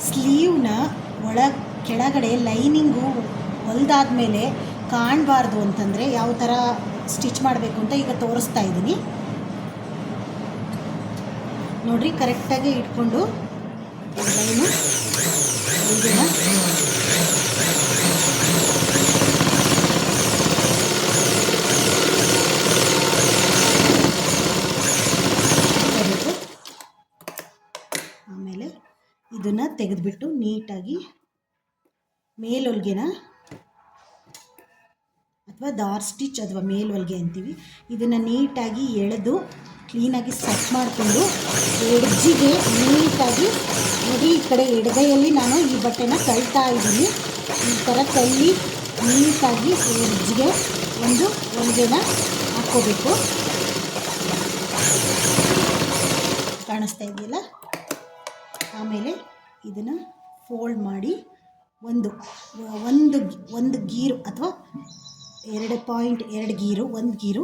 ಸ್ಲೀವ್ನ ಕೆಳಗಡೆ ಲೈನಿಂಗು ಹೊಲ್ದಾದ್ಮೇಲೆ ಕಾಣಬಾರ್ದು ಅಂತಂದರೆ ಯಾವ ಥರ ಸ್ಟಿಚ್ ಮಾಡಬೇಕು ಅಂತ ಈಗ ತೋರಿಸ್ತಾ ಇದ್ದೀನಿ ನೋಡಿರಿ. ಕರೆಕ್ಟಾಗಿ ಇಟ್ಕೊಂಡು ಲೈನು ಇದನ್ನ ಆಮೇಲೆ ಇದನ್ನು ತೆಗೆದುಬಿಟ್ಟು ನೀಟಾಗಿ ಮೇಲ್ಹೊಲ್ಗೆನ ಅಥವಾ ದಾರ್ ಸ್ಟಿಚ್ ಅಥವಾ ಮೇಲ್ಹೊಲ್ಗೆ ಅಂತೀವಿ, ಇದನ್ನು ನೀಟಾಗಿ ಎಳೆದು ಕ್ಲೀನಾಗಿ ಸೆಟ್ ಮಾಡಿಕೊಂಡು ಎಡ್ಜಿಗೆ ನೀಟಾಗಿ ನೋಡಿ, ಈ ಕಡೆ ಎಡಗೈಯಲ್ಲಿ ನಾನು ಈ ಬಟ್ಟೆನ ತಳ್ತಾ ಇದ್ದೀನಿ. ಈ ಥರ ತಳ್ಳಿ ನೀಟಾಗಿ ಎಡ್ಜಿಗೆ ಒಂದು ಹೊಲಿಗೆನ ಹಾಕ್ಕೋಬೇಕು. ಕಾಣಿಸ್ತಾ ಇದೆಯಲ್ಲ. ಆಮೇಲೆ ಇದನ್ನು ಫೋಲ್ಡ್ ಮಾಡಿ ಒಂದು ಗೀರು ಅಥವಾ 2.2 ಗೀರು, ಒಂದು ಗೀರು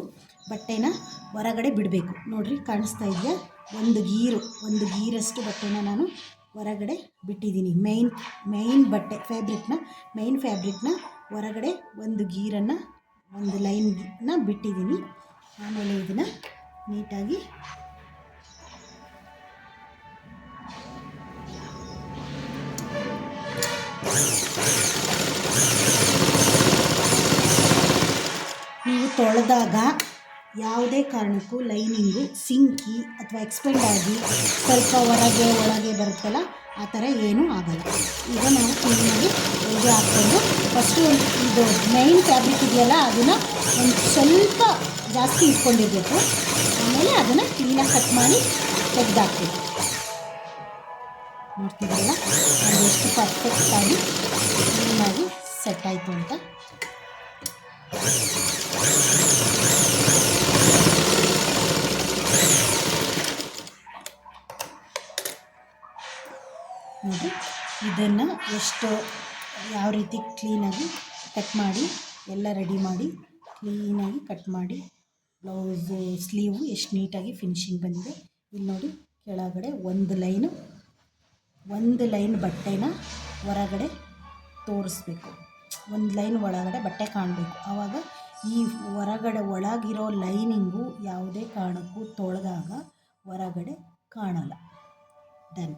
ಬಟ್ಟೆನ ಹೊರಗಡೆ ಬಿಡಬೇಕು. ನೋಡಿರಿ, ಕಾಣಿಸ್ತಾ ಇದೆಯಾ? ಒಂದು ಗೀರಷ್ಟು ಬಟ್ಟೆನ ನಾನು ಹೊರಗಡೆ ಬಿಟ್ಟಿದ್ದೀನಿ. ಮೇಯ್ನ್ ಬಟ್ಟೆ ಮೇಯ್ನ್ ಫ್ಯಾಬ್ರಿಕ್ನ ಹೊರಗಡೆ ಒಂದು ಗೀರನ್ನು, ಒಂದು ಲೈನ್ನ ಬಿಟ್ಟಿದ್ದೀನಿ. ಆಮೇಲೆ ಇದನ್ನು ನೀಟಾಗಿ ನೀವು ತೊಳೆದಾಗ ಯಾವುದೇ ಕಾರಣಕ್ಕೂ ಲೈನಿಂಗು ಸಿಂಕಿ ಅಥವಾ ಎಕ್ಸ್ಪೆಂಡ್ ಆಗಿ ಸ್ವಲ್ಪ ಒಳಗೆ ಬರುತ್ತಲ್ಲ, ಆ ಥರ ಏನೂ ಆಗಲ್ಲ. ಈಗ ನಾವು ಕ್ಲೀನಾಗಿ ಹೊಲಿಗೆ ಹಾಕ್ಕೊಂಡು ಫಸ್ಟು ಇದು ಮೇಯ್ನ್ ಫ್ಯಾಬ್ರಿಕ್ ಇದೆಯಲ್ಲ ಅದನ್ನು ಒಂದು ಸ್ವಲ್ಪ ಜಾಸ್ತಿ ಇಟ್ಕೊಂಡಿರಬೇಕು. ಆಮೇಲೆ ಅದನ್ನು ಕ್ಲೀನಾಗಿ ಕಟ್ ಮಾಡಿ ತೆಗೆದಾಕ್ಬೇಕು. ನೋಡ್ತಿದ್ರಲ್ಲ ಅದು ಎಷ್ಟು ಪರ್ಫೆಕ್ಟಾಗಿ ಕ್ಲೀನಾಗಿ ಸೆಟ್ ಆಯಿತು ಅಂತ. ನೋಡಿ, ಇದನ್ನು ಯಾವ ರೀತಿ ಕ್ಲೀನಾಗಿ ಕಟ್ ಮಾಡಿ ಎಲ್ಲ ರೆಡಿ ಮಾಡಿ ಕ್ಲೀನಾಗಿ ಕಟ್ ಮಾಡಿ ಬ್ಲೌಸು ಸ್ಲೀವು ಎಷ್ಟು ನೀಟಾಗಿ ಫಿನಿಶಿಂಗ್ ಬಂದಿದೆ. ಇಲ್ಲಿ ನೋಡಿ, ಕೆಳಗಡೆ ಒಂದು ಲೈನ್ ಬಟ್ಟೆನ ಹೊರಗಡೆ ತೋರಿಸ್ಬೇಕು. ಒಂದು ಲೈನ್ ಒಳಗಡೆ ಬಟ್ಟೆ ಕಾಣಬೇಕು. ಆವಾಗ ಈ ಒಳಗಿರೋ ಲೈನಿಂಗು ಯಾವುದೇ ಕಾರಣಕ್ಕೂ ತೊಳೆದಾಗ ಹೊರಗಡೆ ಕಾಣಲ್ಲ. ಡನ್.